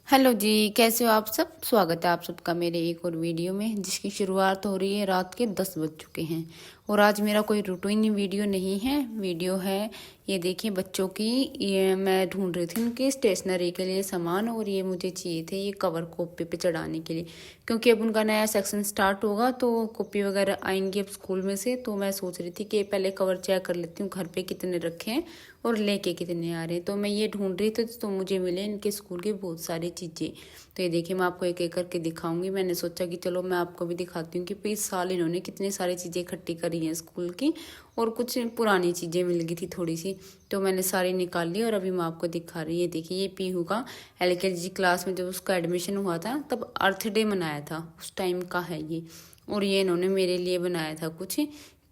Hello जी, कैसे हो आप सब। स्वागत है आप सबका मेरे एक और वीडियो में, जिसकी शुरुआत हो रही है रात के 10 बज चुके हैं। और आज मेरा कोई रूटीन वीडियो नहीं है, वीडियो है ये देखिए बच्चों की। ये मैं ढूंढ रही थी उनकी स्टेशनरी के लिए सामान, और ये मुझे चाहिए थे ये कवर कॉपी पे चढ़ाने के लिए, क्योंकि अब उनका नया सेक्शन स्टार्ट होगा तो कॉपी वगैरह आएंगी अब स्कूल में से। तो मैं सोच रही थी कि पहले कवर चेक कर लेती हूँ घर पे कितने रखे हैं और लेके कितने आ रहे हैं। तो मैं ये ढूंढ रही थी तो मुझे मिले इनके स्कूल की बहुत सारी चीज़ें। तो ये देखिए मैं आपको एक एक करके दिखाऊंगी। मैंने सोचा कि चलो मैं आपको भी दिखाती हूँ कि इस साल इन्होंने कितनी सारी चीज़ें इकट्ठी करी हैं स्कूल की, और कुछ पुरानी चीज़ें मिल गई थी थोड़ी सी, तो मैंने सारी निकाल ली और अभी मैं आपको दिखा रही। ये देखिए ये पीहू का LKG क्लास में जब उसका एडमिशन हुआ था तब अर्थ डे मनाया था, उस टाइम का है ये। और ये इन्होंने मेरे लिए बनाया था कुछ,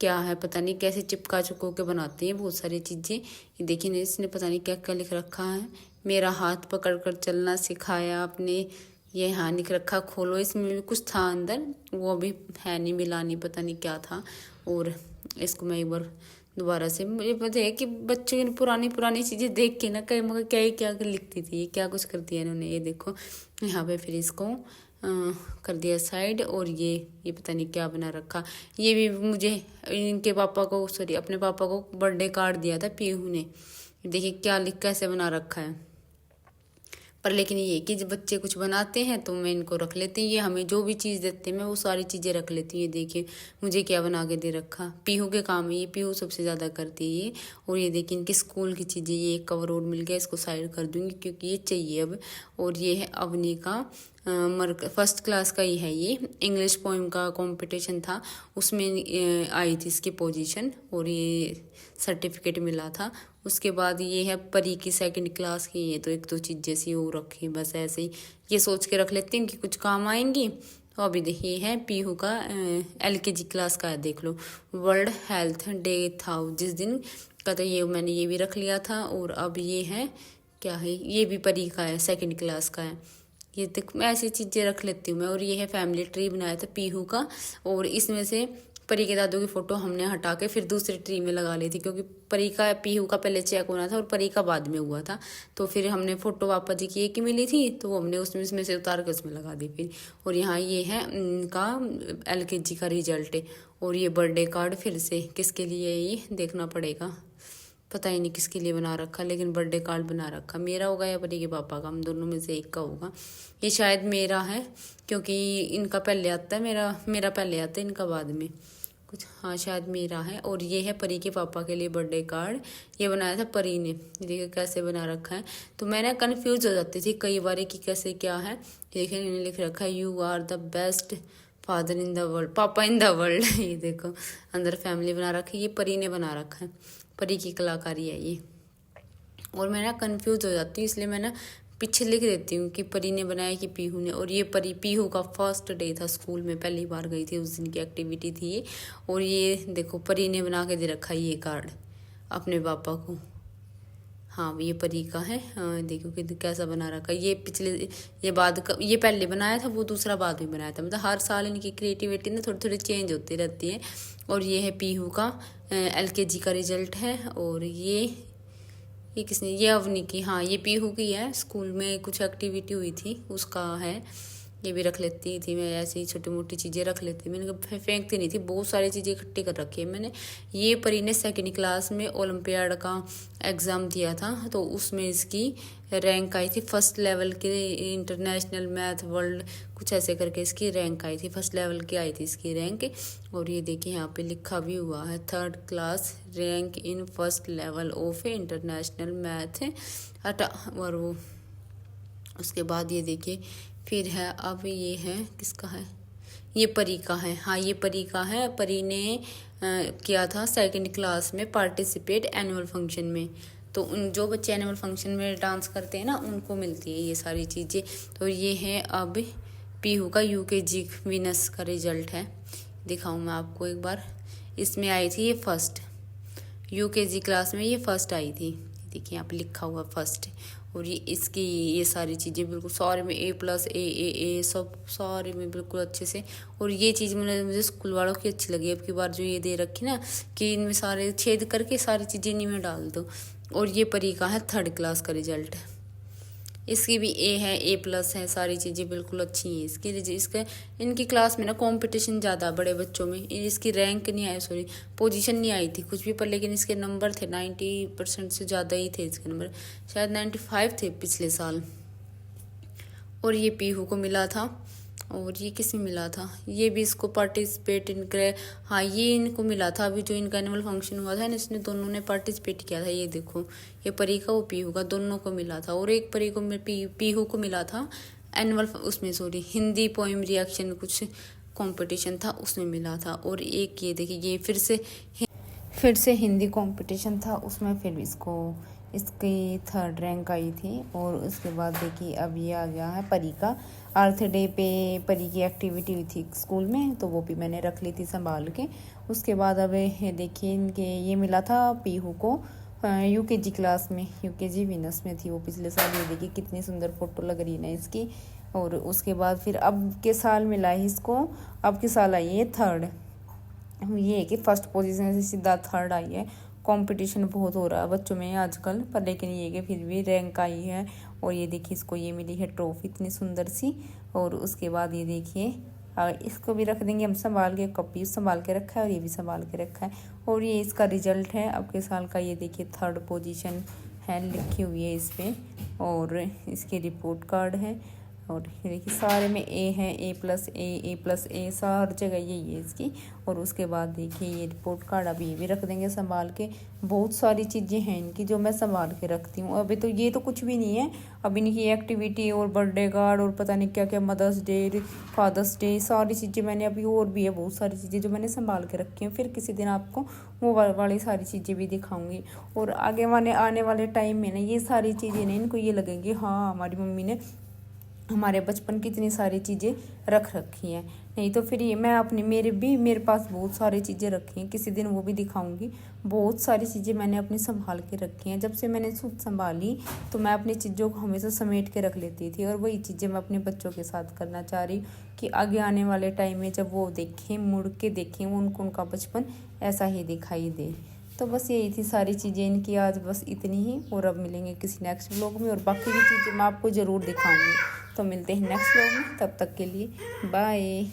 क्या है पता नहीं, कैसे चिपका चुको के बनाते हैं बहुत सारी चीज़ें। ये देखिए इसने पता नहीं क्या क्या लिख रखा है। मेरा हाथ पकड़ कर चलना सिखाया आपने, ये हाँ लिख रखा। खोलो, इसमें भी कुछ था अंदर, वो भी है नहीं मिला, नहीं पता नहीं क्या था। और इसको मैं एक बार दोबारा से, मुझे पता है कि बच्चों की पुरानी पुरानी चीज़ें देख के ना कहीं मगर क्या ही क्या लिखती थी, ये क्या कुछ कर दिया इन्होंने। ये देखो यहाँ पे फिर इसको कर दिया साइड। और ये पता नहीं क्या बना रखा। ये भी मुझे इनके पापा को, सॉरी अपने पापा को बर्थडे कार्ड दिया था पीहू ने। देखिए क्या लिख कैसे बना रखा है। पर लेकिन ये कि जब बच्चे कुछ बनाते हैं तो मैं इनको रख लेती हूँ। ये हमें जो भी चीज़ देते हैं मैं वो सारी चीज़ें रख लेती हूँ। ये देखिए मुझे क्या बना के दे रखा, पीहू के काम है ये, पीहू सबसे ज़्यादा करती है ये। और ये देखिए इनके स्कूल की चीज़ें, ये एक कवर और मिल गया, इसको साइड कर दूँगी क्योंकि ये चाहिए अब। और ये है अवनी का फर्स्ट क्लास का ही है ये, इंग्लिश पोइम का कंपटीशन था उसमें आई थी इसकी पोजीशन, और ये सर्टिफिकेट मिला था। उसके बाद ये है परी की सेकंड क्लास की, ये तो एक दो चीज़ जैसी वो रखी बस ऐसे ही, ये सोच के रख लेती हूँ कि कुछ काम आएंगी। तो अभी देखिए है पीहू का LKG क्लास का है, देख लो वर्ल्ड हेल्थ डे था जिस दिन का, तो ये मैंने ये भी रख लिया था। और अब ये है क्या है, ये भी परी का है, सेकंड क्लास का है। ये देख मैं ऐसी चीज़ें रख लेती हूँ मैं। और ये है फैमिली ट्री बनाया था पीहू का, और इसमें से परी के दादू की फ़ोटो हमने हटा के फिर दूसरे ट्री में लगा ली थी, क्योंकि परी का पीहू का पहले चेक होना था और परी का बाद में हुआ था। तो फिर हमने फ़ोटो पापा जी की एक ही मिली थी तो वो हमने उसमें इसमें से उतार के उसमें लगा दी फिर। और यहाँ ये है इनका LKG का रिजल्ट है। और ये बर्थडे कार्ड फिर से किसके लिए है ये देखना पड़ेगा, पता ही नहीं किसके लिए बना रखा, लेकिन बर्थडे कार्ड बना रखा। मेरा होगा या परी के पापा का, हम दोनों में से एक का होगा। ये शायद मेरा है क्योंकि इनका पहले आता है, मेरा पहले आता है इनका बाद में कुछ, हाँ शायद मेरा है। और ये है परी के पापा के लिए बर्थडे कार्ड, ये बनाया था परी ने। देखिए कैसे बना रखा है। तो मैं ना कन्फ्यूज हो जाती थी कई बार कि कैसे क्या है। देखिए इन्होंने लिख रखा है you are the best father in the world, पापा इन द वर्ल्ड। ये देखो अंदर फैमिली बना रखी है, ये परी ने बना रखा है, परी की कलाकारी है ये। और मैं ना कन्फ्यूज हो जाती हूँ, इसलिए मैं ना पीछे लिख देती हूँ कि परी ने बनाया कि पीहू ने। और ये परी पीहू का फर्स्ट डे था स्कूल में, पहली बार गई थी उस दिन की एक्टिविटी थी ये। और ये देखो परी ने बना के दे रखा है ये कार्ड अपने पापा को। हाँ ये परी का है, हाँ देखो कि कैसा बना रखा है। ये पिछले, ये बाद का, ये पहले बनाया था वो दूसरा बाद में बनाया था। मतलब हर साल इनकी क्रिएटिविटी ना थोड़ी थोड़ी चेंज होती रहती है। और ये है पीहू का LKG का रिजल्ट है। और ये किसने, ये अवनी की, हाँ ये पीहू की है, स्कूल में कुछ एक्टिविटी हुई थी उसका है। ये भी रख लेती थी मैं, ऐसी छोटी मोटी चीज़ें रख लेती, मैंने कभी फेंकती नहीं थी, बहुत सारी चीज़ें इकट्ठी कर रखी है मैंने। ये परी ने सेकेंड क्लास में ओलंपियाड का एग्ज़ाम दिया था तो उसमें इसकी रैंक आई थी फर्स्ट लेवल के, इंटरनेशनल मैथ वर्ल्ड कुछ ऐसे करके इसकी रैंक आई थी, फर्स्ट लेवल की आई थी इसकी रैंक। और ये देखिए यहाँ पे लिखा भी हुआ है third class rank in first level of international math हटा। और वो उसके बाद ये देखिए फिर है, अब ये है किसका है, ये परी का है। हाँ ये परी का है, परी ने किया था सेकंड क्लास में पार्टिसिपेट एनुअल फंक्शन में। तो उन जो बच्चे एनुअल फंक्शन में डांस करते हैं ना उनको मिलती है ये सारी चीज़ें। तो ये है अब पीहू का UKG विनर्स का रिजल्ट है, दिखाऊँ मैं आपको एक बार। इसमें आई थी ये फर्स्ट, UKG क्लास में ये फर्स्ट आई थी, देखिए यहाँ पे लिखा हुआ फर्स्ट। और ये इसकी ये सारी चीज़ें बिल्कुल सारे में A+ A सब सारे में बिल्कुल अच्छे से। और ये चीज़ मुझे स्कूल वालों की अच्छी लगी अब की बार जो ये दे रखी ना कि इनमें सारे छेद करके सारी चीज़ें इन्हीं में डाल दो। और ये परी का है थर्ड क्लास का रिजल्ट है, इसकी भी ए है, A+ है, सारी चीज़ें बिल्कुल अच्छी हैं इसकी। इसका इनकी क्लास में ना कंपटीशन ज़्यादा बड़े बच्चों में, इसकी रैंक नहीं आई, सॉरी पोजीशन नहीं आई थी कुछ भी पर, लेकिन इसके नंबर थे 90% से ज़्यादा ही थे इसके नंबर, शायद 95 थे पिछले साल। और ये पीहू को मिला था। और ये किसे मिला था, ये भी इसको पार्टिसिपेट इनके, हाँ ये इनको मिला था अभी जो इनका एनुअल फंक्शन हुआ था ना, इसने दोनों ने पार्टिसिपेट किया था। ये देखो, ये परी का वो पीहू का दोनों को मिला था। और एक परी को पीहू को मिला था एनुअल उसमें, सॉरी हिंदी पोएम रिएक्शन कुछ कंपटीशन था उसमें मिला था। और एक ये देखिए, ये फिर से हिंदी कंपटीशन था उसमें, फिर इसकी 3rd रैंक आई थी। और उसके बाद देखिए अब ये आ गया है परी का। अर्थ डे पे परी की एक्टिविटी हुई थी स्कूल में, तो वो भी मैंने रख ली थी संभाल के। उसके बाद अब ये देखिए इनके ये मिला था पीहू को UKG क्लास में, UKG विनर्स में थी वो पिछले साल। ये देखिए कितनी सुंदर फोटो लग रही है ना इसकी। और उसके बाद फिर अब के साल मिला है इसको, अब के साल आई है 3rd। ये है कि फर्स्ट पोजीशन से सीधा 3rd आई है। कंपटीशन बहुत हो रहा है बच्चों में आजकल पर, लेकिन ये कि फिर भी रैंक आई है। और ये देखिए इसको ये मिली है ट्रॉफी इतनी सुंदर सी। और उसके बाद ये देखिए इसको भी रख देंगे हम संभाल के, कॉपी संभाल के रखा है और ये भी संभाल के रखा है। और ये इसका रिजल्ट है अब के साल का। ये देखिए 3rd पोजीशन है लिखी हुई है इस पर। और इसके रिपोर्ट कार्ड है। और ये देखिए सारे में ए है, A+A हर जगह यही है इसकी। और उसके बाद देखिए ये रिपोर्ट कार्ड अभी ये भी रख देंगे संभाल के। बहुत सारी चीज़ें हैं इनकी जो मैं संभाल के रखती हूँ। अभी तो ये तो कुछ भी नहीं है, अब इनकी एक्टिविटी और बर्थडे कार्ड और पता नहीं क्या क्या, मदर्स डे, फादर्स डे, सारी चीज़ें मैंने अभी, और भी है बहुत सारी चीज़ें जो मैंने संभाल के रखी हैं। फिर किसी दिन आपको वो वाली सारी चीज़ें भी दिखाऊंगी। और आगे आने वाले टाइम में ना ये सारी चीज़ें ना इनको ये लगेंगी, हाँ हमारी मम्मी ने हमारे बचपन की इतनी सारी चीज़ें रख रखी हैं। नहीं तो फिर ये मैं अपनी मेरे पास बहुत सारी चीज़ें रखी हैं, किसी दिन वो भी दिखाऊंगी। बहुत सारी चीज़ें मैंने अपनी संभाल के रखी हैं। जब से मैंने खुद संभाली तो मैं अपनी चीज़ों को हमेशा समेट के रख लेती थी। और वही चीज़ें मैं अपने बच्चों के साथ करना चाह रही कि आगे आने वाले टाइम में जब वो देखें, मुड़ के देखें, उनका बचपन ऐसा ही दिखाई दे। तो बस यही थी सारी चीज़ें इनकी आज, बस इतनी ही। और अब मिलेंगे किसी नेक्स्ट व्लॉग में और बाकी की चीज़ें मैं आपको ज़रूर दिखाऊंगी। तो मिलते हैं नेक्स्ट व्लॉग में, तब तक के लिए बाय।